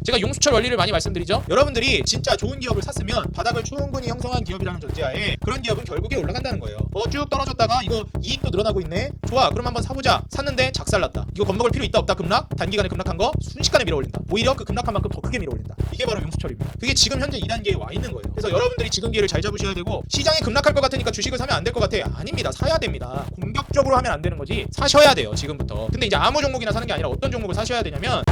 제가 용수철 원리를 많이 말씀드리죠. 여러분들이 진짜 좋은 기업을 샀으면 바닥을 충분히 형성한 기업이라는 전제하에 그런 기업은 결국에 올라간다는 거예요. 쭉 떨어졌다가 이거 이익도 늘어나고 있네, 좋아, 그럼 한번 사보자. 샀는데 작살났다. 이거 겁먹을 필요 있다 없다? 급락? 단기간에 급락한 거 순식간에 밀어올린다. 오히려 그 급락한 만큼 더 크게 밀어올린다. 이게 바로 용수철입니다. 그게 지금 현재 2단계에 와 있는 거예요. 그래서 여러분들이 지금 기회를 잘 잡으셔야 되고, 시장이 급락할 것 같으니까 주식을 사면 안 될 것 같아. 아닙니다. 사야 됩니다. 공격적으로 하면 안 되는 거지, 사셔야 돼요 지금부터. 근데 이제 아무 종목이나 사는 게 아니라 어떤 종목을 사셔야 되냐면,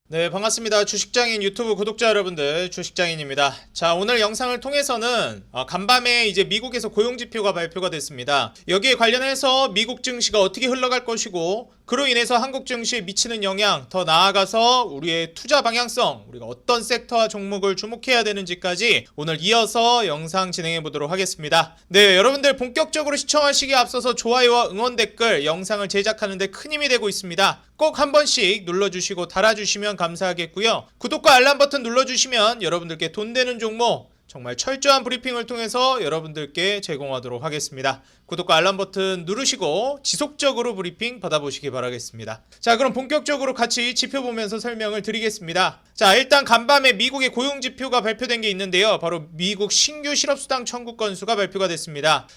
네, 반갑습니다. 주식장인 유튜브 구독자 여러분들, 주식장인입니다. 자, 오늘 영상을 통해서는 간밤에 이제 미국에서 고용지표가 발표가 됐습니다. 여기에 관련해서 미국 증시가 어떻게 흘러갈 것이고, 그로 인해서 한국 증시에 미치는 영향, 더 나아가서 우리의 투자 방향성, 우리가 어떤 섹터와 종목을 주목해야 되는지까지 오늘 이어서 영상 진행해 보도록 하겠습니다. 네, 여러분들 본격적으로 시청하시기에 앞서서 좋아요와 응원 댓글, 영상을 제작하는 데 큰 힘이 되고 있습니다. 꼭 한 번씩 눌러주시고 달아주시면 감사하겠고요. 구독과 알람 버튼 눌러주시면 여러분들께 돈 되는 종목 정말 철저한 브리핑을 통해서 여러분들께 제공하도록 하겠습니다. 구독과 알람 버튼 누르시고 지속적으로 브리핑 받아보시기 바라겠습니다. 자, 그럼 본격적으로 같이 지표 보면서 설명을 드리겠습니다. 자, 일단 간밤에 미국의 고용지표가 발표된 게 있는데요. 바로 미국 신규 실업수당 청구 건수가 발표가 됐습니다.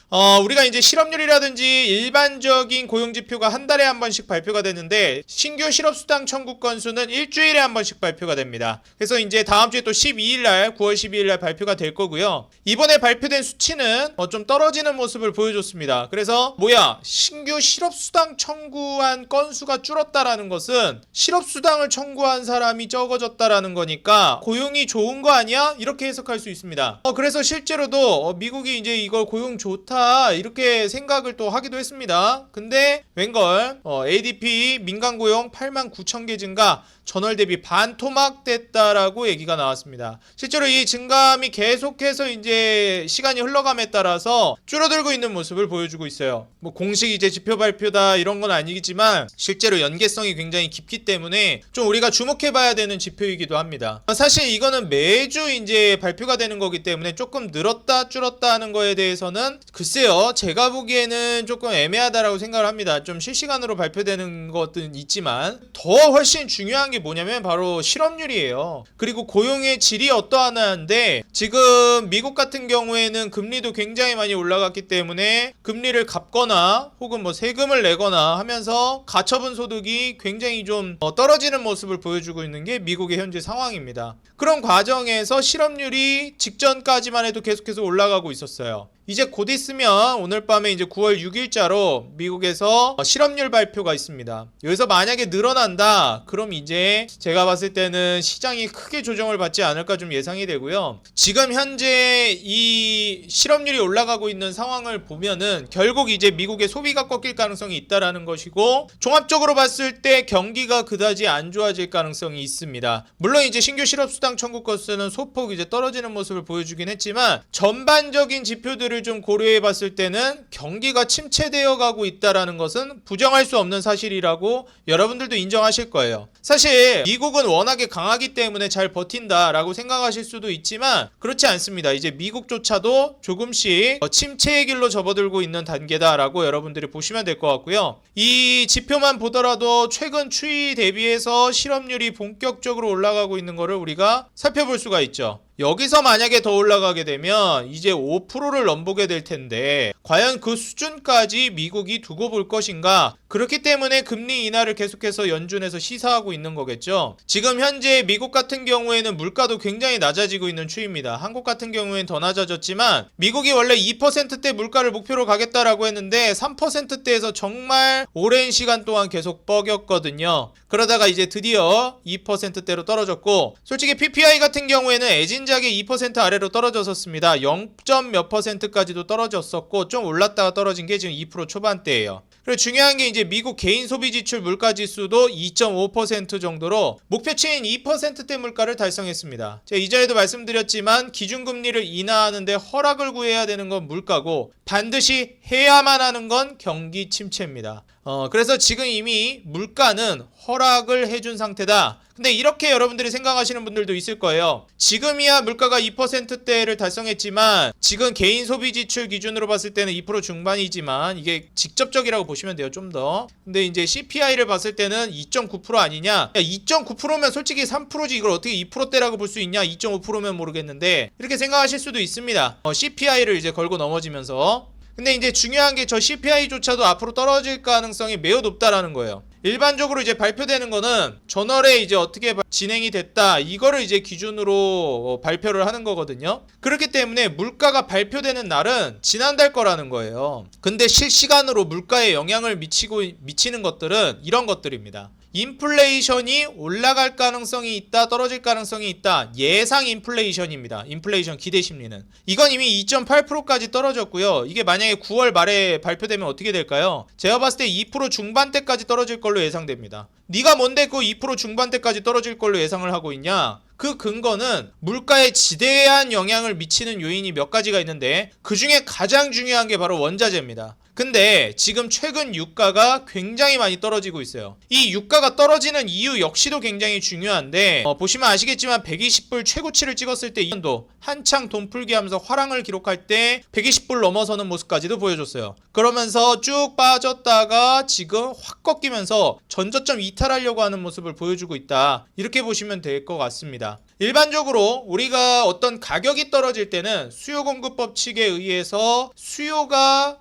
우리가 이제 실업률이라든지 일반적인 고용지표가 한 달에 한 번씩 발표가 되는데, 신규 실업수당 청구 건수는 일주일에 한 번씩 발표가 됩니다. 그래서 이제 다음 주에 또 12일날, 9월 12일날 발표가 될 거고요. 이번에 발표된 수치는 좀 떨어지는 모습을 보여줬습니다. 그래서 신규 실업수당 청구한 건수가 줄었다라는 것은 실업수당을 청구한 사람이 적어졌다라는 거니까 고용이 좋은 거 아니야? 이렇게 해석할 수 있습니다. 그래서 실제로도 미국이 이제 이걸 고용 좋다 이렇게 생각을 또 하기도 했습니다. 근데 웬걸 ADP 민간 고용 89,000개 증가, 전월 대비 반토막 됐다라고 얘기가 나왔습니다. 실제로 이 증감이 계속해서 이제 시간이 흘러감에 따라서 줄어들고 있는 모습을 보여주고 있어요. 뭐 공식 이제 지표 발표다 이런 건 아니지만 실제로 연계성이 굉장히 깊기 때문에 좀 우리가 주목해봐야 되는 지표이기도 합니다. 사실 이거는 매주 이제 발표가 되는 거기 때문에 조금 늘었다 줄었다 하는 거에 대해서는 글쎄요, 제가 보기에는 조금 애매하다라고 생각을 합니다. 좀 실시간으로 발표되는 것은 있지만 더 훨씬 중요한 게 뭐냐면 바로 실업률이에요. 그리고 고용의 질이 어떠하나인데, 지금 미국 같은 경우에는 금리도 굉장히 많이 올라갔기 때문에 금리를 갚거나 혹은 뭐 세금을 내거나 하면서 가처분 소득이 굉장히 좀 떨어지는 모습을 보여주고 있는 게 미국의 현재 상황입니다. 그런 과정에서 실업률이 직전까지만 해도 계속해서 올라가고 있었어요. 이제 곧 있으면 오늘 밤에 이제 9월 6일자로 미국에서 실업률 발표가 있습니다. 여기서 만약에 늘어난다, 그럼 이제 제가 봤을 때는 시장이 크게 조정을 받지 않을까 좀 예상이 되고요. 지금 현재 이 실업률이 올라가고 있는 상황을 보면은 결국 이제 미국의 소비가 꺾일 가능성이 있다라는 것이고, 종합적으로 봤을 때 경기가 그다지 안 좋아질 가능성이 있습니다. 물론 이제 신규 실업수당 청구 건수는 소폭 이제 떨어지는 모습을 보여주긴 했지만, 전반적인 지표들을 좀 고려해 봤을 때는 경기가 침체되어 가고 있다라는 것은 부정할 수 없는 사실이라고 여러분들도 인정하실 거예요. 사실 미국은 워낙에 강하기 때문에 잘 버틴다라고 생각하실 수도 있지만 그렇지 않습니다. 이제 미국조차도 조금씩 침체의 길로 접어들고 있는 단계다라고 여러분들이 보시면 될 것 같고요. 이 지표만 보더라도 최근 추이 대비해서 실업률이 본격적으로 올라가고 있는 것을 우리가 살펴볼 수가 있죠. 여기서 만약에 더 올라가게 되면 이제 5%를 넘보게 될 텐데, 과연 그 수준까지 미국이 두고 볼 것인가? 그렇기 때문에 금리 인하를 계속해서 연준에서 시사하고 있는 거겠죠. 지금 현재 미국 같은 경우에는 물가도 굉장히 낮아지고 있는 추이입니다. 한국 같은 경우에는 더 낮아졌지만 미국이 원래 2%대 물가를 목표로 가겠다라고 했는데 3%대에서 정말 오랜 시간 동안 계속 뻐겼거든요. 그러다가 이제 드디어 2%대로 떨어졌고, 솔직히 PPI 같은 경우에는 애진작에 2% 아래로 떨어졌었습니다. 0. 몇 %까지도 떨어졌었고, 좀 올랐다가 떨어진 게 지금 2% 초반대예요. 그리고 중요한 게 이제 미국 개인 소비 지출 물가 지수도 2.5% 정도로 목표치인 2%대 물가를 달성했습니다. 제가 이전에도 말씀드렸지만 기준금리를 인하하는데 허락을 구해야 되는 건 물가고, 반드시 해야만 하는 건 경기 침체입니다. 그래서 지금 이미 물가는 허락을 해준 상태다. 근데 이렇게 여러분들이 생각하시는 분들도 있을 거예요. 지금이야 물가가 2%대를 달성했지만 지금 개인 소비 지출 기준으로 봤을 때는 2% 중반이지만 이게 직접적이라고 보시면 돼요. 좀 더. 근데 이제 CPI를 봤을 때는 2.9% 아니냐? 야, 2.9%면 솔직히 3%지 이걸 어떻게 2%대라고 볼 수 있냐? 2.5%면 모르겠는데 이렇게 생각하실 수도 있습니다. CPI를 이제 걸고 넘어지면서. 근데 이제 중요한 게 저 CPI조차도 앞으로 떨어질 가능성이 매우 높다라는 거예요. 일반적으로 이제 발표되는 거는 전월에 이제 어떻게 진행이 됐다 이거를 이제 기준으로 발표를 하는 거거든요. 그렇기 때문에 물가가 발표되는 날은 지난달 거라는 거예요. 근데 실시간으로 물가에 영향을 미치는 것들은 이런 것들입니다. 인플레이션이 올라갈 가능성이 있다, 떨어질 가능성이 있다. 예상 인플레이션입니다. 인플레이션 기대 심리는. 이건 이미 2.8%까지 떨어졌고요. 이게 만약에 9월 말에 발표되면 어떻게 될까요? 제가 봤을 때 2% 중반대까지 떨어질 걸로 예상됩니다. 네가 뭔데 그 2% 중반대까지 떨어질 걸로 예상을 하고 있냐? 그 근거는 물가에 지대한 영향을 미치는 요인이 몇 가지가 있는데 그 중에 가장 중요한 게 바로 원자재입니다. 근데 지금 최근 유가가 굉장히 많이 떨어지고 있어요. 이 유가가 떨어지는 이유 역시도 굉장히 중요한데 보시면 아시겠지만 120불 최고치를 찍었을 때 이 년도 한창 돈 풀기 하면서 화랑을 기록할 때 120불 넘어서는 모습까지도 보여줬어요. 그러면서 쭉 빠졌다가 지금 확 꺾이면서 전저점 이탈하려고 하는 모습을 보여주고 있다. 이렇게 보시면 될 것 같습니다. 일반적으로 우리가 어떤 가격이 떨어질 때는 수요 공급 법칙에 의해서 수요가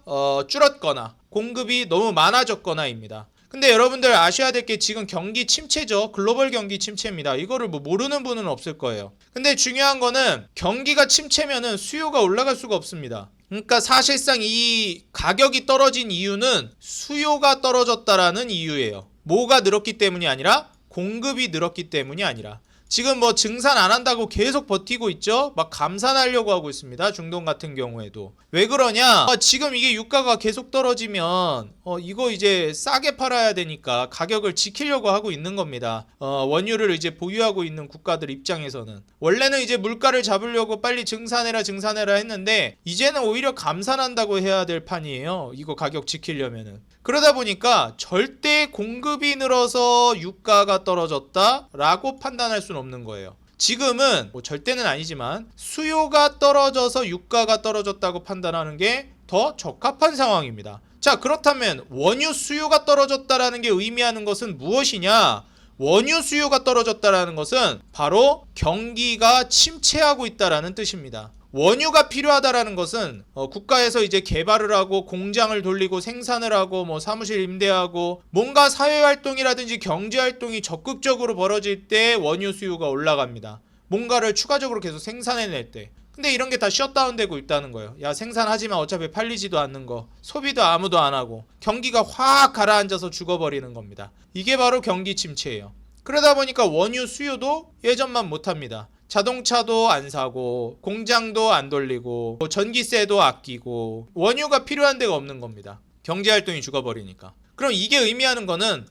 줄었거나 공급이 너무 많아졌거나입니다. 근데 여러분들 아셔야 될 게 지금 경기 침체죠. 글로벌 경기 침체입니다. 이거를 뭐 모르는 분은 없을 거예요. 근데 중요한 거는 경기가 침체면은 수요가 올라갈 수가 없습니다. 그러니까 사실상 이 가격이 떨어진 이유는 수요가 떨어졌다라는 이유예요. 뭐가 늘었기 때문이 아니라 공급이 늘었기 때문이 아니라. 지금 뭐 증산 안 한다고 계속 버티고 있죠. 막 감산하려고 하고 있습니다. 중동 같은 경우에도. 왜 그러냐? 지금 이게 유가가 계속 떨어지면 이거 이제 싸게 팔아야 되니까 가격을 지키려고 하고 있는 겁니다. 원유를 이제 보유하고 있는 국가들 입장에서는. 원래는 이제 물가를 잡으려고 빨리 증산해라 했는데 이제는 오히려 감산한다고 해야 될 판이에요. 이거 가격 지키려면은. 그러다 보니까 절대 공급이 늘어서 유가가 떨어졌다라고 판단할 수는 없는 거예요. 지금은 뭐 절대는 아니지만 수요가 떨어져서 유가가 떨어졌다고 판단하는 게 더 적합한 상황입니다. 자, 그렇다면 원유 수요가 떨어졌다라는 게 의미하는 것은 무엇이냐? 원유 수요가 떨어졌다라는 것은 바로 경기가 침체하고 있다라는 뜻입니다. 원유가 필요하다라는 것은 국가에서 이제 개발을 하고 공장을 돌리고 생산을 하고 뭐 사무실 임대하고 뭔가 사회활동이라든지 경제활동이 적극적으로 벌어질 때 원유 수요가 올라갑니다. 뭔가를 추가적으로 계속 생산해낼 때. 근데 이런 게 다 셧다운되고 있다는 거예요. 야, 생산하지만 어차피 팔리지도 않는 거, 소비도 아무도 안 하고 경기가 확 가라앉아서 죽어버리는 겁니다. 이게 바로 경기 침체예요. 그러다 보니까 원유 수요도 예전만 못합니다. 자동차도 안 사고 공장도 안 돌리고 전기세도 아끼고 원유가 필요한 데가 없는 겁니다. 경제활동이 죽어버리니까. 그럼 이게 의미하는 거는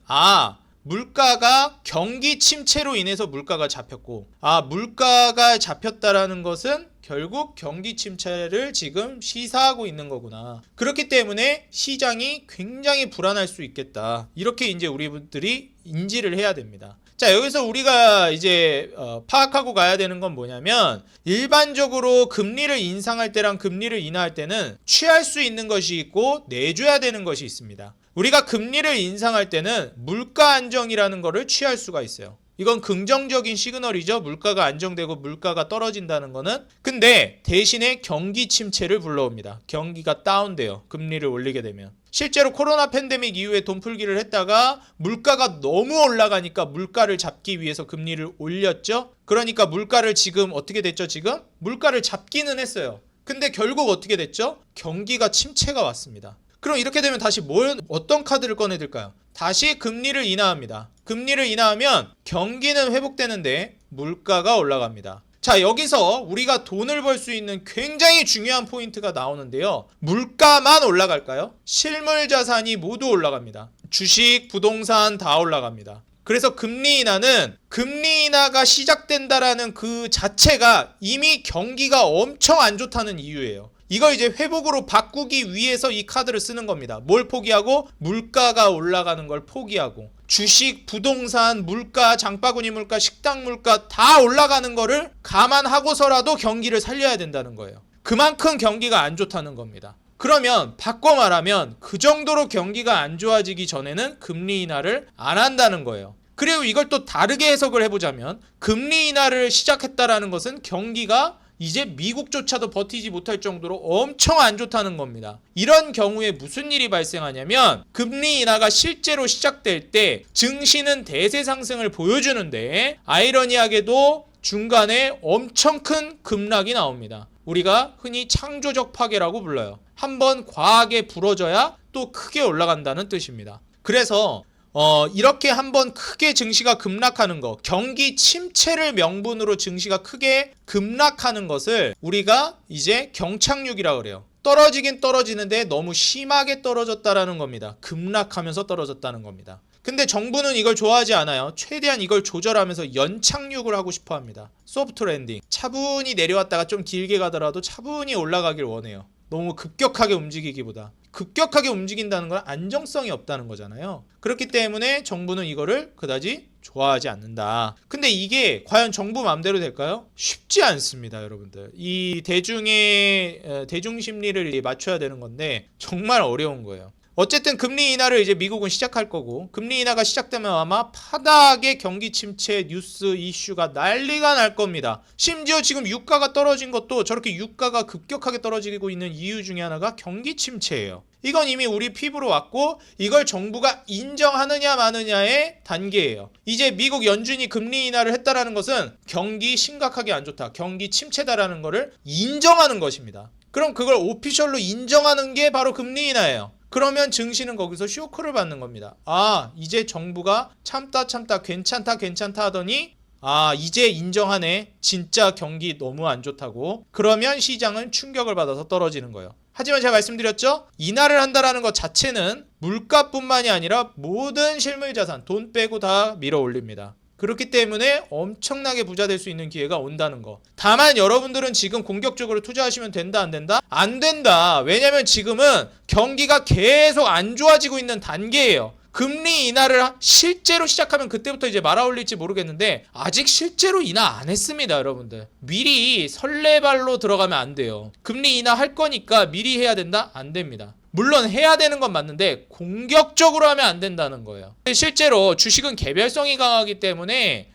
물가가 경기 침체로 인해서 물가가 잡혔고 물가가 잡혔다라는 것은 결국 경기 침체를 지금 시사하고 있는 거구나. 그렇기 때문에 시장이 굉장히 불안할 수 있겠다. 이렇게 이제 우리들이 인지를 해야 됩니다. 자, 여기서 우리가 이제 파악하고 가야 되는 건 뭐냐면 일반적으로 금리를 인상할 때랑 금리를 인하할 때는 취할 수 있는 것이 있고 내줘야 되는 것이 있습니다. 우리가 금리를 인상할 때는 물가 안정이라는 거를 취할 수가 있어요. 이건 긍정적인 시그널이죠. 물가가 안정되고 물가가 떨어진다는 거는. 근데 대신에 경기 침체를 불러옵니다. 경기가 다운돼요. 금리를 올리게 되면. 실제로 코로나 팬데믹 이후에 돈 풀기를 했다가 물가가 너무 올라가니까 물가를 잡기 위해서 금리를 올렸죠. 그러니까 물가를 지금 어떻게 됐죠? 지금 물가를 잡기는 했어요. 근데 결국 어떻게 됐죠? 경기가 침체가 왔습니다. 그럼 이렇게 되면 다시 어떤 카드를 꺼내들까요? 다시 금리를 인하합니다. 금리를 인하하면 경기는 회복되는데 물가가 올라갑니다. 자, 여기서 우리가 돈을 벌 수 있는 굉장히 중요한 포인트가 나오는데요. 물가만 올라갈까요? 실물 자산이 모두 올라갑니다. 주식, 부동산 다 올라갑니다. 그래서 금리 인하가 시작된다라는 그 자체가 이미 경기가 엄청 안 좋다는 이유예요. 이걸 이제 회복으로 바꾸기 위해서 이 카드를 쓰는 겁니다. 뭘 포기하고? 물가가 올라가는 걸 포기하고. 주식, 부동산, 물가, 장바구니 물가, 식당 물가 다 올라가는 거를 감안하고서라도 경기를 살려야 된다는 거예요. 그만큼 경기가 안 좋다는 겁니다. 그러면 바꿔 말하면 그 정도로 경기가 안 좋아지기 전에는 금리 인하를 안 한다는 거예요. 그리고 이걸 또 다르게 해석을 해보자면 금리 인하를 시작했다라는 것은 경기가 이제 미국조차도 버티지 못할 정도로 엄청 안 좋다는 겁니다. 이런 경우에 무슨 일이 발생하냐면 금리 인하가 실제로 시작될 때 증시는 대세 상승을 보여주는데 아이러니하게도 중간에 엄청 큰 급락이 나옵니다. 우리가 흔히 창조적 파괴라고 불러요. 한번 과하게 부러져야 또 크게 올라간다는 뜻입니다. 그래서 이렇게 한번 크게 증시가 급락하는 거, 경기 침체를 명분으로 증시가 크게 급락하는 것을 우리가 이제 경착륙이라고 그래요. 떨어지긴 떨어지는데 너무 심하게 떨어졌다라는 겁니다. 급락하면서 떨어졌다는 겁니다. 근데 정부는 이걸 좋아하지 않아요. 최대한 이걸 조절하면서 연착륙을 하고 싶어 합니다. 소프트 랜딩. 차분히 내려왔다가 좀 길게 가더라도 차분히 올라가길 원해요. 너무 급격하게 움직이기보다. 급격하게 움직인다는 건 안정성이 없다는 거잖아요. 그렇기 때문에 정부는 이거를 그다지 좋아하지 않는다. 근데 이게 과연 정부 마음대로 될까요? 쉽지 않습니다, 여러분들. 이 대중 심리를 맞춰야 되는 건데 정말 어려운 거예요. 어쨌든 금리 인하를 이제 미국은 시작할 거고, 금리 인하가 시작되면 아마 파닥의 경기 침체 뉴스 이슈가 난리가 날 겁니다. 심지어 지금 유가가 떨어진 것도 저렇게 유가가 급격하게 떨어지고 있는 이유 중에 하나가 경기 침체예요. 이건 이미 우리 피부로 왔고 이걸 정부가 인정하느냐 마느냐의 단계예요. 이제 미국 연준이 금리 인하를 했다라는 것은 경기 심각하게 안 좋다, 경기 침체다라는 거를 인정하는 것입니다. 그럼 그걸 오피셜로 인정하는 게 바로 금리 인하예요. 그러면 증시는 거기서 쇼크를 받는 겁니다. 아, 이제 정부가 참다 괜찮다 하더니 이제 인정하네. 진짜 경기 너무 안 좋다고. 그러면 시장은 충격을 받아서 떨어지는 거예요. 하지만 제가 말씀드렸죠? 인하를 한다라는 것 자체는 물가뿐만이 아니라 모든 실물자산, 돈 빼고 다 밀어 올립니다. 그렇기 때문에 엄청나게 부자 될 수 있는 기회가 온다는 거. 다만 여러분들은 지금 공격적으로 투자하시면 된다 안 된다? 안 된다. 왜냐면 지금은 경기가 계속 안 좋아지고 있는 단계예요. 금리 인하를 실제로 시작하면 그때부터 이제 말아올릴지 모르겠는데 아직 실제로 인하 안 했습니다, 여러분들. 미리 설레발로 들어가면 안 돼요. 금리 인하 할 거니까 미리 해야 된다? 안 됩니다. 물론 해야 되는 건 맞는데 공격적으로 하면 안 된다는 거예요. 실제로 주식은 개별성이 강하기 때문에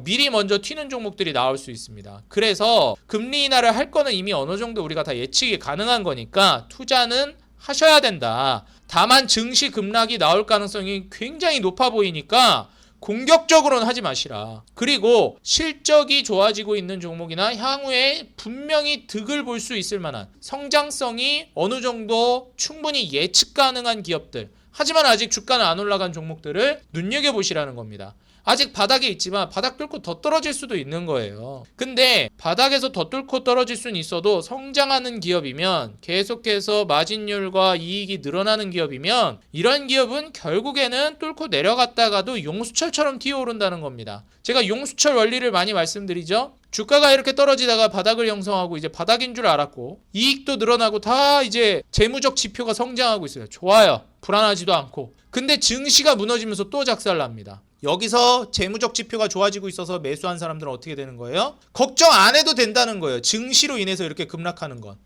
미리 먼저 튀는 종목들이 나올 수 있습니다. 그래서 금리 인하를 할 거는 이미 어느 정도 우리가 다 예측이 가능한 거니까 투자는 하셔야 된다. 다만 증시 급락이 나올 가능성이 굉장히 높아 보이니까 공격적으로는 하지 마시라. 그리고 실적이 좋아지고 있는 종목이나 향후에 분명히 득을 볼 수 있을 만한 성장성이 어느 정도 충분히 예측 가능한 기업들, 하지만 아직 주가는 안 올라간 종목들을 눈여겨보시라는 겁니다. 아직 바닥에 있지만 바닥 뚫고 더 떨어질 수도 있는 거예요. 근데 바닥에서 더 뚫고 떨어질 수는 있어도 성장하는 기업이면, 계속해서 마진율과 이익이 늘어나는 기업이면 이런 기업은 결국에는 뚫고 내려갔다가도 용수철처럼 튀어오른다는 겁니다. 제가 용수철 원리를 많이 말씀드리죠. 주가가 이렇게 떨어지다가 바닥을 형성하고 이제 바닥인 줄 알았고 이익도 늘어나고 다 이제 재무적 지표가 성장하고 있어요. 좋아요. 불안하지도 않고. 근데 증시가 무너지면서 또 작살납니다. 여기서 재무적 지표가 좋아지고 있어서 매수한 사람들은 어떻게 되는 거예요? 걱정 안 해도 된다는 거예요. 증시로 인해서 이렇게 급락하는 건.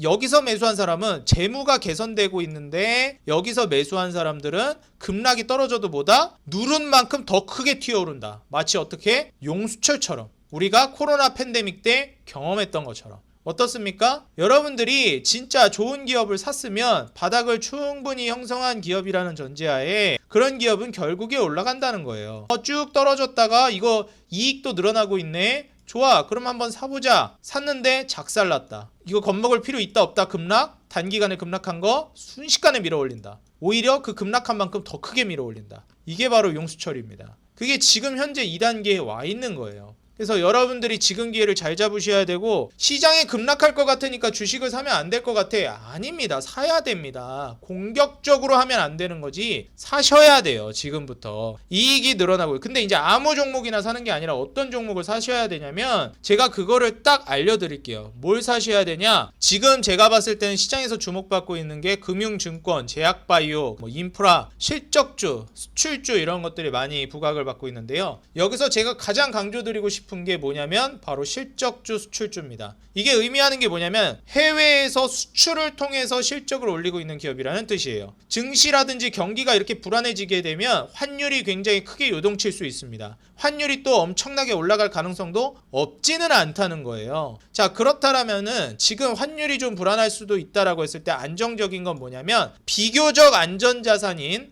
여기서 매수한 사람은 재무가 개선되고 있는데 여기서 매수한 사람들은 급락이 떨어져도 보다 누른 만큼 더 크게 튀어오른다. 마치 어떻게? 용수철처럼. 우리가 코로나 팬데믹 때 경험했던 것처럼. 어떻습니까? 여러분들이 진짜 좋은 기업을 샀으면 바닥을 충분히 형성한 기업이라는 전제하에 그런 기업은 결국에 올라간다는 거예요. 쭉 떨어졌다가 이거 이익도 늘어나고 있네. 좋아, 그럼 한번 사보자. 샀는데 작살났다. 이거 겁먹을 필요 있다 없다? 급락? 단기간에 급락한 거 순식간에 밀어올린다. 오히려 그 급락한 만큼 더 크게 밀어올린다. 이게 바로 용수철입니다. 그게 지금 현재 2단계에 와 있는 거예요. 그래서 여러분들이 지금 기회를 잘 잡으셔야 되고, 시장이 급락할 것 같으니까 주식을 사면 안 될 것 같아. 아닙니다. 사야 됩니다. 공격적으로 하면 안 되는 거지, 사셔야 돼요. 지금부터 이익이 늘어나고요. 근데 이제 아무 종목이나 사는 게 아니라 어떤 종목을 사셔야 되냐면, 제가 그거를 딱 알려드릴게요. 뭘 사셔야 되냐, 지금 제가 봤을 때는 시장에서 주목받고 있는 게 금융증권, 제약바이오, 인프라, 실적주, 수출주, 이런 것들이 많이 부각을 받고 있는데요. 여기서 제가 가장 강조드리고 싶은 게 뭐냐면 바로 실적주, 수출주입니다. 이게 의미하는 게 뭐냐면 해외에서 수출을 통해서 실적을 올리고 있는 기업이라는 뜻이에요. 증시라든지 경기가 이렇게 불안해지게 되면 환율이 굉장히 크게 요동칠 수 있습니다. 환율이 또 엄청나게 올라갈 가능성도 없지는 않다는 거예요. 자, 그렇다면은 지금 환율이 좀 불안할 수도 있다라고 했을 때 안정적인 건 뭐냐면, 비교적 안전자산인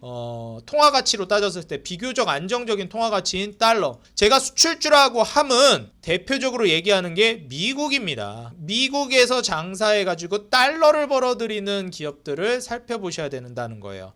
통화가치로 따졌을 때 비교적 안정적인 통화가치인 달러, 제가 수출주라고 함은 대표적으로 얘기하는 게 미국입니다. 미국에서 장사해가지고 달러를 벌어들이는 기업들을 살펴보셔야 된다는 거예요.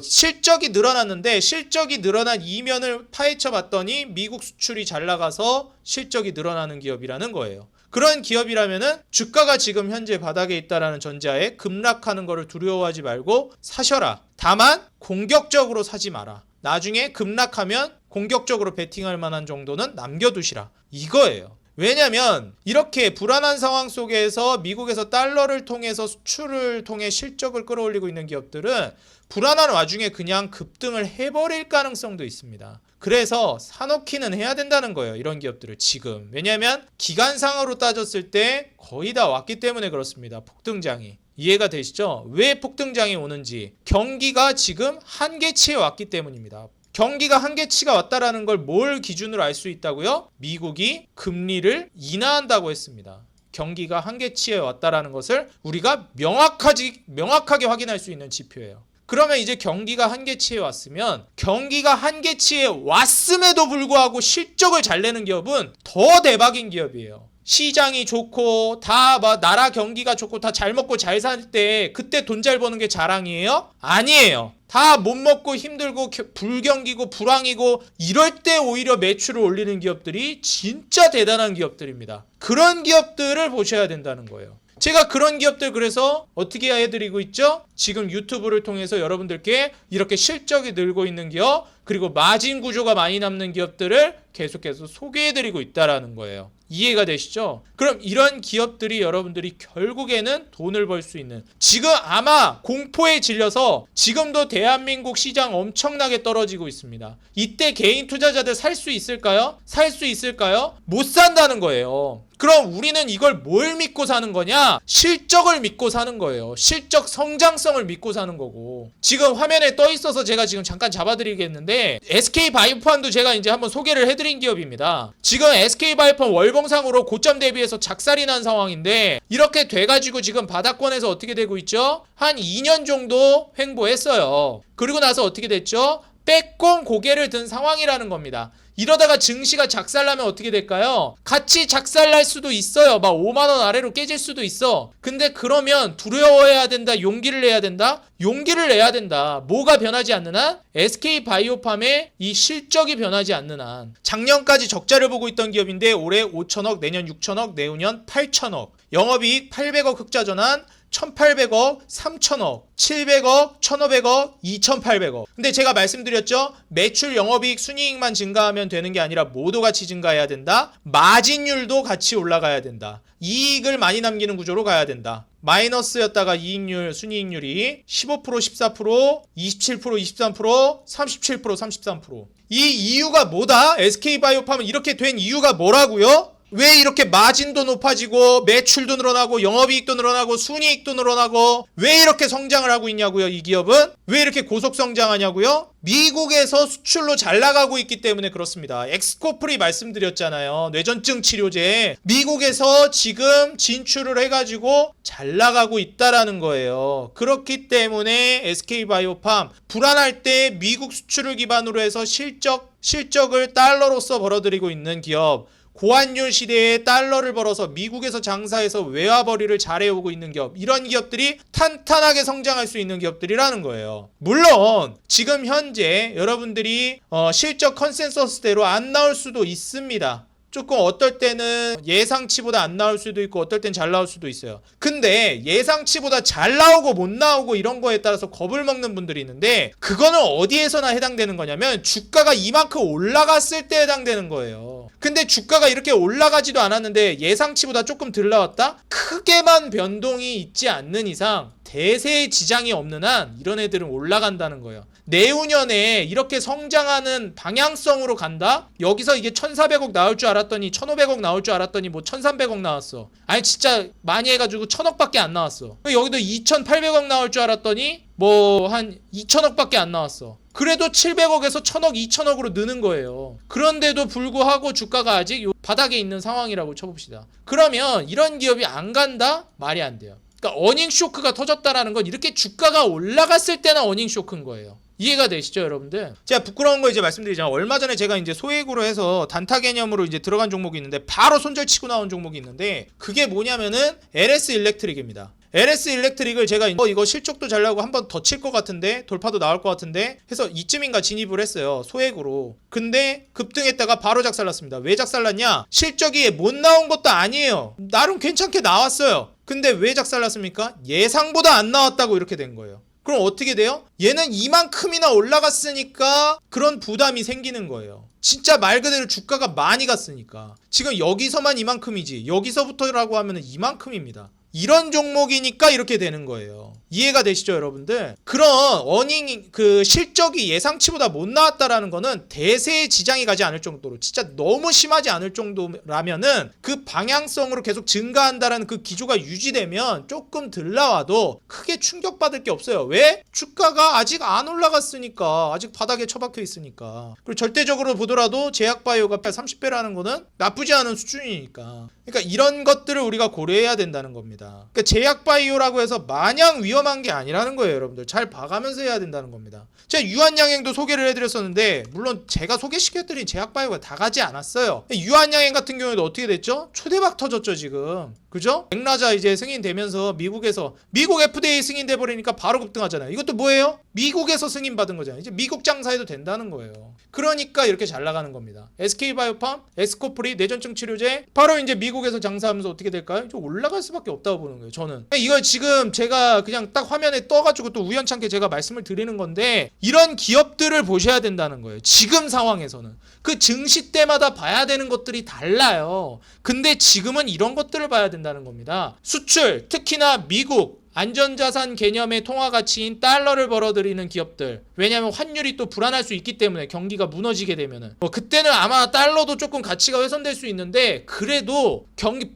실적이 늘어났는데, 실적이 늘어난 이면을 파헤쳐 봤더니 미국 수출이 잘 나가서 실적이 늘어나는 기업이라는 거예요. 그런 기업이라면은 주가가 지금 현재 바닥에 있다라는 전제하에 급락하는 거를 두려워하지 말고 사셔라. 다만 공격적으로 사지 마라. 나중에 급락하면 공격적으로 베팅할 만한 정도는 남겨두시라, 이거예요. 왜냐면 이렇게 불안한 상황 속에서 미국에서 달러를 통해서 수출을 통해 실적을 끌어올리고 있는 기업들은 불안한 와중에 그냥 급등을 해버릴 가능성도 있습니다. 그래서 사놓기는 해야 된다는 거예요, 이런 기업들을 지금. 왜냐면 기간상으로 따졌을 때 거의 다 왔기 때문에 그렇습니다. 폭등장이. 이해가 되시죠? 왜 폭등장이 오는지. 경기가 지금 한계치에 왔기 때문입니다. 경기가 한계치가 왔다라는 걸 뭘 기준으로 알 수 있다고요? 미국이 금리를 인하한다고 했습니다. 경기가 한계치에 왔다라는 것을 우리가 명확하게 확인할 수 있는 지표예요. 그러면 이제 경기가 한계치에 왔으면, 경기가 한계치에 왔음에도 불구하고 실적을 잘 내는 기업은 더 대박인 기업이에요. 시장이 좋고 다 나라 경기가 좋고 다 잘 먹고 잘 살 때 그때 돈 잘 버는 게 자랑이에요? 아니에요. 다 못 먹고 힘들고 불경기고 불황이고 이럴 때 오히려 매출을 올리는 기업들이 진짜 대단한 기업들입니다. 그런 기업들을 보셔야 된다는 거예요. 제가 그런 기업들 그래서 어떻게 해드리고 있죠? 지금 유튜브를 통해서 여러분들께 이렇게 실적이 늘고 있는 기업, 그리고 마진 구조가 많이 남는 기업들을 계속해서 소개해드리고 있다라는 거예요. 이해가 되시죠? 그럼 이런 기업들이 여러분들이 결국에는 돈을 벌 수 있는, 지금 아마 공포에 질려서 지금도 대한민국 시장 엄청나게 떨어지고 있습니다. 이때 개인 투자자들 살 수 있을까요? 살 수 있을까요? 못 산다는 거예요. 그럼 우리는 이걸 뭘 믿고 사는 거냐? 실적을 믿고 사는 거예요. 실적 성장성을 믿고 사는 거고. 지금 화면에 떠 있어서 제가 지금 잠깐 잡아드리겠는데, SK바이오팜도 제가 이제 한번 소개를 해드린 기업입니다. 지금 SK바이오팜 월봉상으로 고점 대비해서 작살이 난 상황인데, 이렇게 돼가지고 지금 바닥권에서 어떻게 되고 있죠? 한 2년 정도 횡보했어요. 그리고 나서 어떻게 됐죠? 빼꼼 고개를 든 상황이라는 겁니다. 이러다가 증시가 작살나면 어떻게 될까요? 같이 작살날 수도 있어요. 막 5만원 아래로 깨질 수도 있어. 근데 그러면 두려워해야 된다? 용기를 내야 된다? 용기를 내야 된다. 뭐가 변하지 않는 한? SK바이오팜의 이 실적이 변하지 않는 한. 작년까지 적자를 보고 있던 기업인데 올해 5천억, 내년 6천억, 내후년 8천억. 영업이익 800억 흑자 전환, 1,800억, 3,000억, 700억, 1,500억, 2,800억. 근데 제가 말씀드렸죠? 매출, 영업이익, 순이익만 증가하면 되는 게 아니라 모두 같이 증가해야 된다. 마진율도 같이 올라가야 된다. 이익을 많이 남기는 구조로 가야 된다. 마이너스였다가 이익률, 순이익률이 15%, 14%, 27%, 23%, 37%, 33%. 이 이유가 뭐다? SK바이오팜은 이렇게 된 이유가 뭐라고요? 왜 이렇게 마진도 높아지고 매출도 늘어나고 영업이익도 늘어나고 순이익도 늘어나고 왜 이렇게 성장을 하고 있냐고요? 이 기업은 왜 이렇게 고속 성장하냐고요? 미국에서 수출로 잘 나가고 있기 때문에 그렇습니다. 엑스코프리 말씀드렸잖아요. 뇌전증 치료제 미국에서 지금 진출을 해가지고 잘 나가고 있다라는 거예요. 그렇기 때문에 SK바이오팜 불안할 때 미국 수출을 기반으로 해서 실적을 달러로서 벌어들이고 있는 기업, 고환율 시대에 달러를 벌어서 미국에서 장사해서 외화벌이를 잘해오고 있는 기업, 이런 기업들이 탄탄하게 성장할 수 있는 기업들이라는 거예요. 물론 지금 현재 여러분들이 실적 컨센서스대로 안 나올 수도 있습니다. 조금 어떨 때는 예상치보다 안 나올 수도 있고 어떨 땐 잘 나올 수도 있어요. 근데 예상치보다 잘 나오고 못 나오고 이런 거에 따라서 겁을 먹는 분들이 있는데 그거는 어디에서나 해당되는 거냐면 주가가 이만큼 올라갔을 때 해당되는 거예요. 근데 주가가 이렇게 올라가지도 않았는데 예상치보다 조금 덜 나왔다? 크게만 변동이 있지 않는 이상 대세의 지장이 없는 한 이런 애들은 올라간다는 거예요. 내후년에 이렇게 성장하는 방향성으로 간다? 여기서 이게 1,400억 나올 줄 알았더니 1,500억 나올 줄 알았더니 뭐 1,300억 나왔어. 아니 진짜 많이 해가지고 1,000억밖에 안 나왔어. 여기도 2,800억 나올 줄 알았더니 뭐 한 2,000억밖에 안 나왔어. 그래도 700억에서 1,000억, 2,000억으로 느는 거예요. 그런데도 불구하고 주가가 아직 요 바닥에 있는 상황이라고 쳐봅시다. 그러면 이런 기업이 안 간다? 말이 안 돼요. 그러니까 어닝 쇼크가 터졌다라는 건 이렇게 주가가 올라갔을 때나 어닝 쇼크인 거예요. 이해가 되시죠, 여러분들? 제가 부끄러운 거 이제 말씀드리자면 얼마 전에 제가 이제 소액으로 해서 단타 개념으로 이제 들어간 종목이 있는데 바로 손절 치고 나온 종목이 있는데 그게 뭐냐면은 LS 일렉트릭입니다. LS 일렉트릭을 제가 이거 실적도 잘 나오고 한 번 더 칠 것 같은데 돌파도 나올 것 같은데 해서 이쯤인가 진입을 했어요. 소액으로. 근데 급등했다가 바로 작살났습니다. 왜 작살났냐? 실적이 못 나온 것도 아니에요. 나름 괜찮게 나왔어요. 근데 왜 작살났습니까? 예상보다 안 나왔다고 이렇게 된 거예요. 그럼 어떻게 돼요? 얘는 이만큼이나 올라갔으니까 그런 부담이 생기는 거예요. 진짜 말 그대로 주가가 많이 갔으니까. 지금 여기서만 이만큼이지 여기서부터라고 하면 이만큼입니다. 이런 종목이니까 이렇게 되는 거예요. 이해가 되시죠, 여러분들? 그런 어닝 실적이 예상치보다 못 나왔다라는 거는 대세의 지장이 가지 않을 정도로 진짜 너무 심하지 않을 정도라면은 그 방향성으로 계속 증가한다라는 그 기조가 유지되면 조금 덜 나와도 크게 충격받을 게 없어요. 왜? 주가가 아직 안 올라갔으니까. 아직 바닥에 처박혀 있으니까. 그리고 절대적으로 보더라도 제약바이오가 30배라는 거는 나쁘지 않은 수준이니까. 그러니까 이런 것들을 우리가 고려해야 된다는 겁니다. 그러니까 제약바이오라고 해서 마냥 위험한 게 아니라는 거예요, 여러분들. 잘 봐가면서 해야 된다는 겁니다. 제가 유한양행도 소개를 해드렸었는데 물론 제가 소개시켜드린 제약바이오가 다 가지 않았어요. 유한양행 같은 경우에도 어떻게 됐죠? 초대박 터졌죠, 지금. 그죠? 맥라자 이제 승인되면서 미국에서 미국 FDA 승인돼 버리니까 바로 급등하잖아요. 이것도 뭐예요? 미국에서 승인받은 거잖아요. 이제 미국 장사해도 된다는 거예요. 그러니까 이렇게 잘 나가는 겁니다. SK바이오팜, 에스코프리, 뇌전증 치료제 바로 이제 미국에서 장사하면서 어떻게 될까요? 좀 올라갈 수밖에 없다고 보는 거예요, 저는. 이걸 지금 제가 그냥 딱 화면에 떠가지고 또 우연찮게 제가 말씀을 드리는 건데 이런 기업들을 보셔야 된다는 거예요. 지금 상황에서는. 그 증시 때마다 봐야 되는 것들이 달라요. 근데 지금은 이런 것들을 봐야 된다는 겁니다. 수출, 특히나 미국, 안전자산 개념의 통화가치인 달러를 벌어들이는 기업들. 왜냐하면 환율이 또 불안할 수 있기 때문에 경기가 무너지게 되면은 그때는 아마 달러도 조금 가치가 훼손될 수 있는데 그래도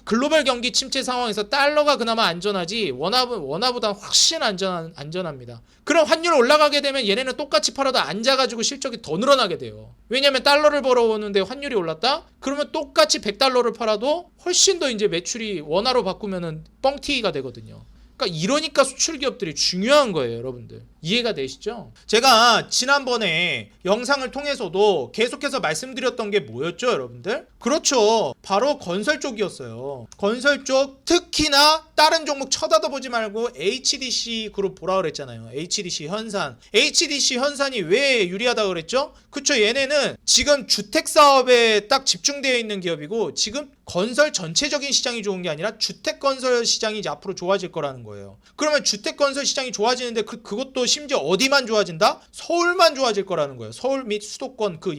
글로벌 경기 침체 상황에서 달러가 그나마 안전하지 원화보다 훨씬 안전합니다. 그럼 환율 올라가게 되면 얘네는 똑같이 팔아도 앉아가지고 실적이 더 늘어나게 돼요. 왜냐면 달러를 벌어오는데 환율이 올랐다? 그러면 똑같이 100달러를 팔아도 훨씬 더 이제 매출이 원화로 바꾸면은 뻥튀기가 되거든요. 그러니까 이러니까 수출 기업들이 중요한 거예요, 여러분들. 이해가 되시죠? 제가 지난번에 영상을 통해서도 계속해서 말씀드렸던 게 뭐였죠, 여러분들? 그렇죠. 바로 건설 쪽이었어요. 건설 쪽, 특히나 다른 종목 쳐다도 보지 말고 HDC 그룹 보라 그랬잖아요. HDC 현산. HDC 현산이 왜 유리하다 그랬죠? 그쵸, 얘네는 지금 주택 사업에 딱 집중되어 있는 기업이고 지금 건설 전체적인 시장이 좋은 게 아니라 주택 건설 시장이 이제 앞으로 좋아질 거라는 거예요. 그러면 주택 건설 시장이 좋아지는데 그것도 심지어 어디만 좋아진다? 서울만 좋아질 거라는 거예요. 서울 및 수도권 그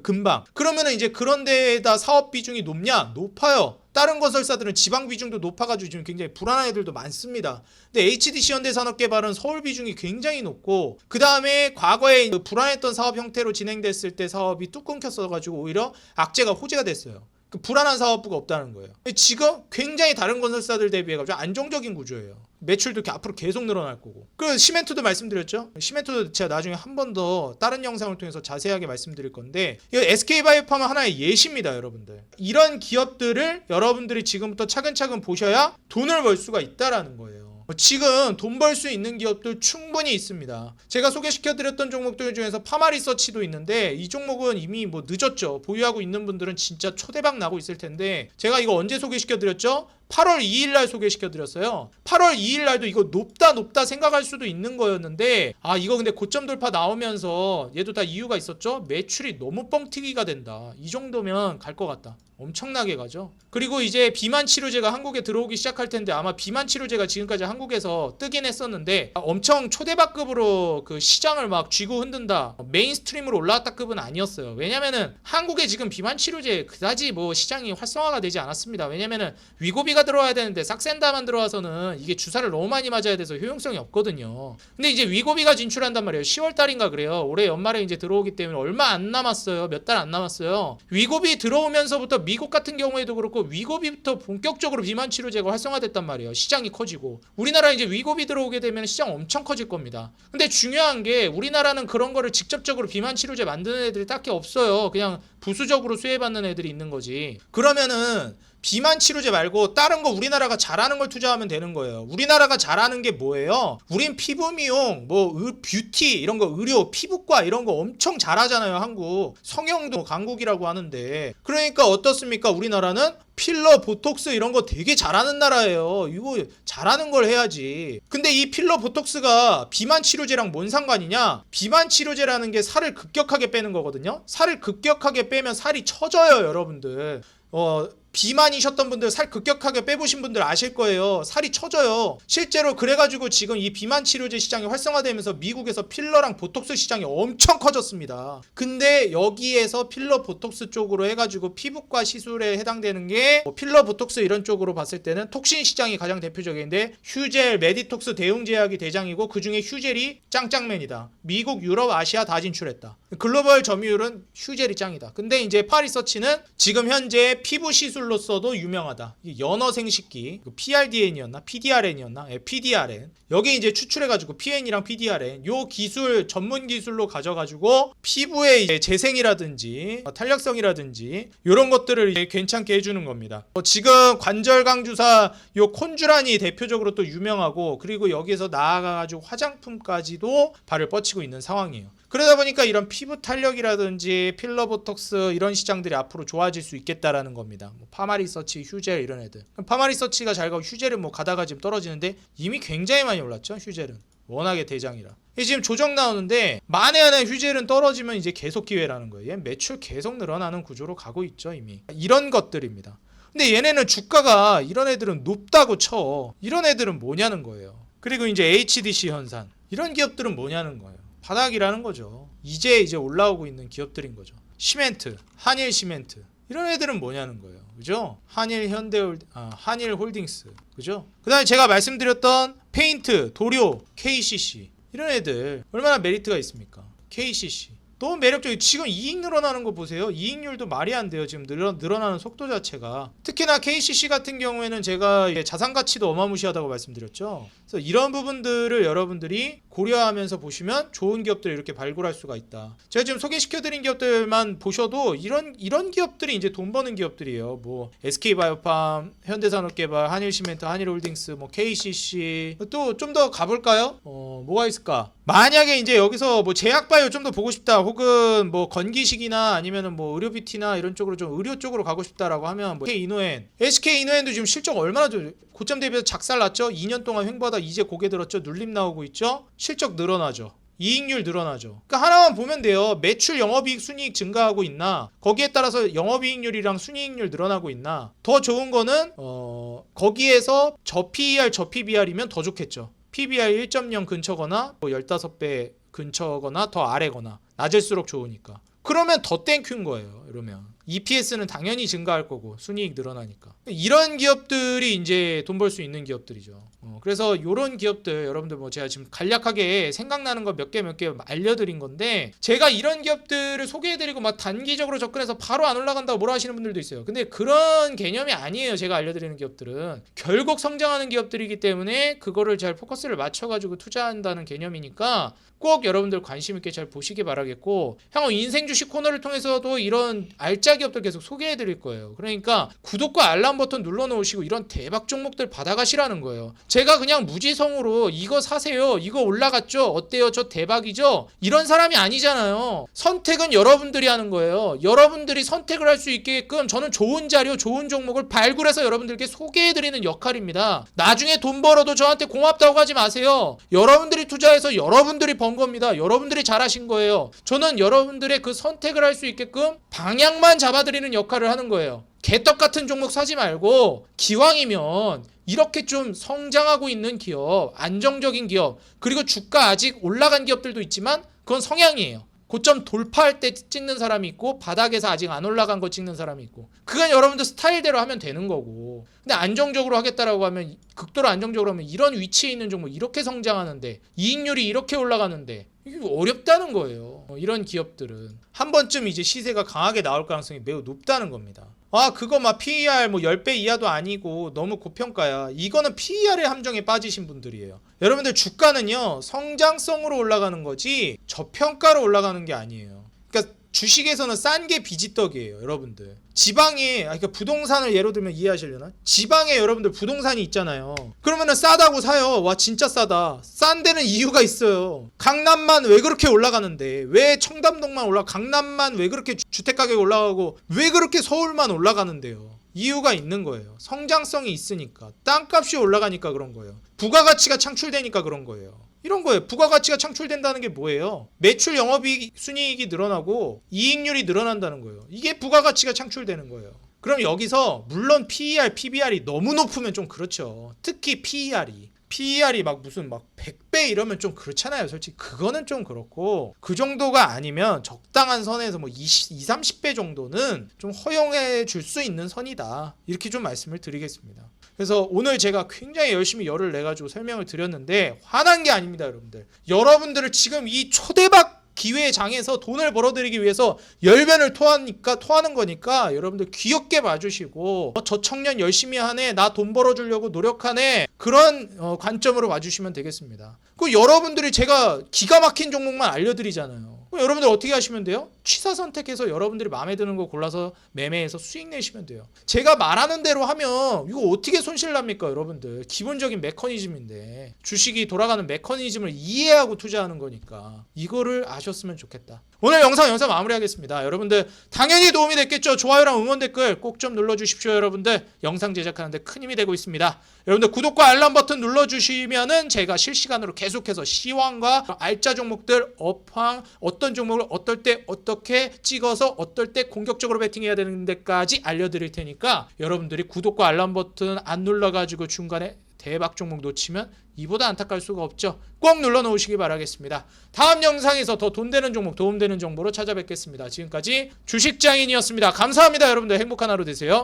근방. 그러면은 이제 그런 데에다 사업 비중이 높냐? 높아요. 다른 건설사들은 지방 비중도 높아가지고 지금 굉장히 불안한 애들도 많습니다. 근데 HDC 현대산업개발은 서울 비중이 굉장히 높고 그 다음에 과거에 그 불안했던 사업 형태로 진행됐을 때 사업이 뚝 끊겼어가지고 오히려 악재가 호재가 됐어요. 그 불안한 사업부가 없다는 거예요. 지금 굉장히 다른 건설사들 대비해가지고 안정적인 구조예요. 매출도 이렇게 앞으로 계속 늘어날 거고. 그 시멘트도 말씀드렸죠. 시멘트도 제가 나중에 한 번 더 다른 영상을 통해서 자세하게 말씀드릴 건데 이거 SK바이오팜은 하나의 예시입니다, 여러분들. 이런 기업들을 여러분들이 지금부터 차근차근 보셔야 돈을 벌 수가 있다라는 거예요. 지금 돈 벌 수 있는 기업들 충분히 있습니다. 제가 소개시켜드렸던 종목들 중에서 파마리서치도 있는데 이 종목은 이미 뭐 늦었죠. 보유하고 있는 분들은 진짜 초대박 나고 있을 텐데 제가 이거 언제 소개시켜드렸죠? 8월 2일 날 소개시켜 드렸어요. 8월 2일 날도 이거 높다 생각할 수도 있는 거였는데 이거 근데 고점 돌파 나오면서 얘도 다 이유가 있었죠. 매출이 너무 뻥튀기가 된다. 이 정도면 갈 것 같다. 엄청나게 가죠. 그리고 이제 비만 치료제가 한국에 들어오기 시작할 텐데 아마 비만 치료제가 지금까지 한국에서 뜨긴 했었는데 엄청 초대박급으로 그 시장을 막 쥐고 흔든다, 메인스트림으로 올라왔다 급은 아니었어요. 왜냐면은 한국에 지금 비만 치료제 그다지 뭐 시장이 활성화가 되지 않았습니다. 왜냐면은 위고비가 들어와야 되는데 삭센다만 들어와서는 이게 주사를 너무 많이 맞아야 돼서 효용성이 없거든요. 근데 이제 위고비가 진출한단 말이에요. 10월 달인가 그래요. 올해 연말에 이제 들어오기 때문에 얼마 안 남았어요. 몇 달 안 남았어요. 위고비 들어오면서부터 미국 같은 경우에도 그렇고 위고비부터 본격적으로 비만 치료제가 활성화됐단 말이에요. 시장이 커지고. 우리나라 이제 위고비 들어오게 되면 시장 엄청 커질 겁니다. 근데 중요한 게 우리나라는 그런 거를 직접적으로 비만 치료제 만드는 애들이 딱히 없어요. 그냥 부수적으로 수혜받는 애들이 있는 거지. 그러면은 비만 치료제 말고 다른 거 우리나라가 잘하는 걸 투자하면 되는 거예요. 우리나라가 잘하는 게 뭐예요? 우린 피부 미용, 뷰티 이런 거, 의료, 피부과 이런 거 엄청 잘하잖아요. 한국 성형도 강국이라고 하는데, 그러니까 어떻습니까? 우리나라는 필러, 보톡스 이런 거 되게 잘하는 나라예요. 이거 잘하는 걸 해야지. 근데 이 필러, 보톡스가 비만 치료제랑 뭔 상관이냐? 비만 치료제라는 게 살을 급격하게 빼는 거거든요. 살을 급격하게 빼면 살이 처져요, 여러분들. 비만이셨던 분들, 살 급격하게 빼보신 분들 아실 거예요. 살이 처져요. 실제로 그래가지고 지금 이 비만 치료제 시장이 활성화되면서 미국에서 필러랑 보톡스 시장이 엄청 커졌습니다. 근데 여기에서 필러, 보톡스 쪽으로 해가지고 피부과 시술에 해당되는 게 필러, 보톡스 이런 쪽으로 봤을 때는 톡신 시장이 가장 대표적인데, 휴젤, 메디톡스 대웅제약이 대장이고 그 중에 휴젤이 짱짱맨이다. 미국, 유럽, 아시아 다 진출했다. 글로벌 점유율은 휴젤이 짱이다. 근데 이제 파리서치는 지금 현재 피부 시술로서도 유명하다. 연어생식기 PRDN이었나? PDRN이었나? PDRN. 여기 이제 추출해가지고 PN이랑 PDRN 요 기술 전문 기술로 가져가지고 피부의 이제 재생이라든지 탄력성이라든지 이런 것들을 이제 괜찮게 해주는 겁니다. 지금 관절강 주사 요 콘주란이 대표적으로 또 유명하고, 그리고 여기에서 나아가가지고 화장품까지도 발을 뻗치고 있는 상황이에요. 그러다 보니까 이런 피부 탄력이라든지 필러, 보톡스 이런 시장들이 앞으로 좋아질 수 있겠다라는 겁니다. 파마리서치, 휴젤 이런 애들. 파마리서치가 잘 가고 휴젤은 가다가 지금 떨어지는데 이미 굉장히 많이 올랐죠. 휴젤은 워낙에 대장이라. 지금 조정 나오는데 만에 하나 휴젤은 떨어지면 이제 계속 기회라는 거예요. 얘 매출 계속 늘어나는 구조로 가고 있죠 이미. 이런 것들입니다. 근데 얘네는 주가가, 이런 애들은 높다고 쳐. 이런 애들은 뭐냐는 거예요. 그리고 이제 HDC 현상, 이런 기업들은 뭐냐는 거예요. 바닥이라는 거죠. 이제 올라오고 있는 기업들인 거죠. 시멘트, 한일 시멘트 이런 애들은 뭐냐는 거예요. 그죠? 한일 한일 홀딩스. 그죠? 그다음에 제가 말씀드렸던 페인트, 도료, KCC 이런 애들 얼마나 메리트가 있습니까? KCC 너무 매력적이에요. 지금 이익 늘어나는 거 보세요. 이익률도 말이 안 돼요. 지금 늘어나는 속도 자체가. 특히나 KCC 같은 경우에는 제가 자산 가치도 어마무시하다고 말씀드렸죠. 그래서 이런 부분들을 여러분들이 고려하면서 보시면 좋은 기업들을 이렇게 발굴할 수가 있다. 제가 지금 소개시켜드린 기업들만 보셔도 이런 기업들이 이제 돈 버는 기업들이에요. SK바이오팜, 현대산업개발, 한일시멘트, 한일홀딩스, KCC. 또 좀 더 가볼까요? 뭐가 있을까? 만약에 이제 여기서 제약바이오 좀 더 보고 싶다, 혹은 건기식이나 아니면은 의료비티나 이런 쪽으로 좀 의료 쪽으로 가고 싶다라고 하면 SK이노엔도 지금 실적 얼마나 고점 대비해서 작살났죠. 2년 동안 횡보하다 이제 고개 들었죠. 눌림 나오고 있죠. 실적 늘어나죠. 이익률 늘어나죠. 그러니까 하나만 보면 돼요. 매출, 영업이익, 순이익 증가하고 있나, 거기에 따라서 영업이익률이랑 순이익률 늘어나고 있나. 더 좋은 거는 거기에서 저 PER, 저 PBR이면 더 좋겠죠. PBR 1.0 근처거나 15배 근처거나 더 아래거나 낮을수록 좋으니까. 그러면 더 땡큐인 거예요. 이러면 EPS는 당연히 증가할 거고 순이익 늘어나니까. 이런 기업들이 이제 돈 벌 수 있는 기업들이죠. 그래서 이런 기업들 여러분들 제가 지금 간략하게 생각나는 거 몇 개 알려드린 건데, 제가 이런 기업들을 소개해드리고 단기적으로 접근해서 바로 안 올라간다고 뭐라 하시는 분들도 있어요. 근데 그런 개념이 아니에요. 제가 알려드리는 기업들은 결국 성장하는 기업들이기 때문에 그거를 잘 포커스를 맞춰가지고 투자한다는 개념이니까 꼭 여러분들 관심 있게 잘 보시기 바라겠고, 향후 인생 주식 코너를 통해서도 이런 알짜기 기업들 계속 소개해 드릴 거예요. 그러니까 구독과 알람 버튼 눌러 놓으시고 이런 대박 종목들 받아가시라는 거예요. 제가 그냥 무지성으로 이거 사세요, 이거 올라갔죠, 어때요, 저 대박이죠, 이런 사람이 아니잖아요. 선택은 여러분들이 하는 거예요. 여러분들이 선택을 할 수 있게끔 저는 좋은 자료, 좋은 종목을 발굴해서 여러분들께 소개해 드리는 역할입니다. 나중에 돈 벌어도 저한테 고맙다고 하지 마세요. 여러분들이 투자해서 여러분들이 번 겁니다. 여러분들이 잘하신 거예요. 저는 여러분들의 그 선택을 할 수 있게끔 방향만 잡아드리는 역할을 하는 거예요. 개떡 같은 종목 사지 말고 기왕이면 이렇게 좀 성장하고 있는 기업, 안정적인 기업, 그리고 주가 아직 올라간 기업들도 있지만 그건 성향이에요. 고점 돌파할 때 찍는 사람이 있고 바닥에서 아직 안 올라간 거 찍는 사람이 있고, 그건 여러분들 스타일대로 하면 되는 거고. 근데 안정적으로 하겠다라고 하면, 극도로 안정적으로 하면 이런 위치에 있는 종목 이렇게 성장하는데 이익률이 이렇게 올라가는데 이게 어렵다는 거예요. 이런 기업들은 한 번쯤 이제 시세가 강하게 나올 가능성이 매우 높다는 겁니다. 아, 그거 막 PER 뭐 10배 이하도 아니고 너무 고평가야. 이거는 PER의 함정에 빠지신 분들이에요. 여러분들 주가는요, 성장성으로 올라가는 거지 저평가로 올라가는 게 아니에요. 그러니까 주식에서는 싼 게 비지떡이에요, 여러분들. 지방에, 그러니까 부동산을 예로 들면 이해하시려나? 지방에 여러분들 부동산이 있잖아요. 그러면은 싸다고 사요. 와, 진짜 싸다. 싼 데는 이유가 있어요. 강남만 왜 그렇게 올라가는데, 왜 청담동만 강남만 왜 그렇게 주택가격이 올라가고, 왜 그렇게 서울만 올라가는데요? 이유가 있는 거예요. 성장성이 있으니까. 땅값이 올라가니까 그런 거예요. 부가가치가 창출되니까 그런 거예요. 이런 거예요. 부가가치가 창출된다는 게 뭐예요? 매출 영업이익 순이익이 늘어나고 이익률이 늘어난다는 거예요. 이게 부가가치가 창출되는 거예요. 그럼 여기서 물론 PER, PBR이 너무 높으면 좀 그렇죠. 특히 PER이 막 무슨 막 100배 이러면 좀 그렇잖아요. 솔직히 그거는 좀 그렇고, 그 정도가 아니면 적당한 선에서 뭐 20, 30배 정도는 좀 허용해 줄 수 있는 선이다. 이렇게 좀 말씀을 드리겠습니다. 그래서 오늘 제가 굉장히 열심히 열을 내가지고 설명을 드렸는데 화난 게 아닙니다, 여러분들. 여러분들을 지금 이 초대박 기회의 장에서 돈을 벌어들이기 위해서 열변을 토하는 거니까 여러분들 귀엽게 봐주시고, 저 청년 열심히 하네, 나 돈 벌어주려고 노력하네, 그런 관점으로 봐주시면 되겠습니다. 그 여러분들이 제가 기가 막힌 종목만 알려드리잖아요. 여러분들 어떻게 하시면 돼요? 취사 선택해서 여러분들이 마음에 드는 거 골라서 매매해서 수익 내시면 돼요. 제가 말하는 대로 하면 이거 어떻게 손실 납니까, 여러분들? 기본적인 메커니즘인데, 주식이 돌아가는 메커니즘을 이해하고 투자하는 거니까 이거를 아셨으면 좋겠다. 오늘 영상 마무리하겠습니다. 여러분들 당연히 도움이 됐겠죠? 좋아요랑 응원 댓글 꼭 좀 눌러주십시오. 여러분들 영상 제작하는데 큰 힘이 되고 있습니다. 여러분들 구독과 알람 버튼 눌러주시면은 제가 실시간으로 계속해서 시황과 알짜 종목들, 업황, 어떤 종목을 어떨 때 어떻게 찍어서 어떨 때 공격적으로 베팅해야 되는 데까지 알려드릴 테니까, 여러분들이 구독과 알람 버튼 안 눌러가지고 중간에 대박 종목 놓치면 이보다 안타까울 수가 없죠. 꼭 눌러 놓으시기 바라겠습니다. 다음 영상에서 더 돈 되는 종목, 도움되는 정보로 찾아뵙겠습니다. 지금까지 주식장인이었습니다. 감사합니다. 여러분들 행복한 하루 되세요.